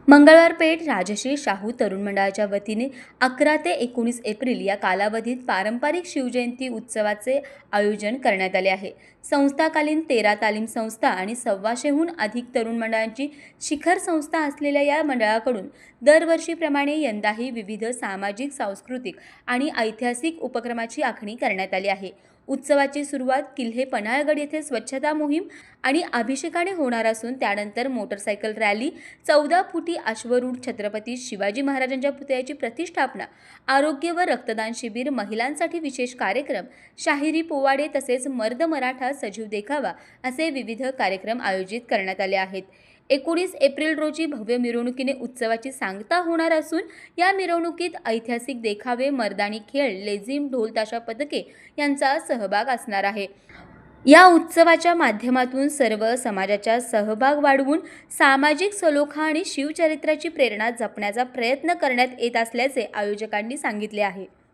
मंगळवार पेठ राजश्री शाहू तरुण मंडळाच्या वतीने 11 ते 19 एप्रिल या कालावधीत पारंपरिक शिवजयंती उत्सवाचे आयोजन करण्यात आले आहे। संस्थाकालीन 13 तालीम संस्था आणि 125हून अधिक तरुण मंडळांची शिखर संस्था असलेल्या या मंडळाकडून दरवर्षीप्रमाणे यंदाही विविध सामाजिक, सांस्कृतिक आणि ऐतिहासिक उपक्रमाची आखणी करण्यात आली आहे। उत्सवाची सुरुवात किल्हे पन्हाळगड येथे स्वच्छता मोहीम आणि अभिषेकाने होणार असून त्यानंतर मोटरसायकल रॅली, 14 फुटी अश्वरूढ छत्रपती शिवाजी महाराजांच्या पुतळ्याची प्रतिष्ठापना, आरोग्य व रक्तदान शिबिर, महिलांसाठी विशेष कार्यक्रम, शाहिरी पोवाडे तसेच मर्द मराठा सजीव देखावा असे विविध कार्यक्रम आयोजित करण्यात आले आहेत। 19 एप्रिल रोजी भव्य मिरवणुकीने उत्सवाची सांगता होणार असून या मिरवणुकीत ऐतिहासिक देखावे, मर्दानी खेळ, लेझिम, ढोल ताशा पथके यांचा सहभाग असणार आहे। या उत्सवाच्या माध्यमातून सर्व समाजाचा सहभाग वाढवून सामाजिक सलोखा आणि शिवचरित्राची प्रेरणा जपण्याचा प्रयत्न करण्यात येत असल्याचे आयोजकांनी सांगितले आहे।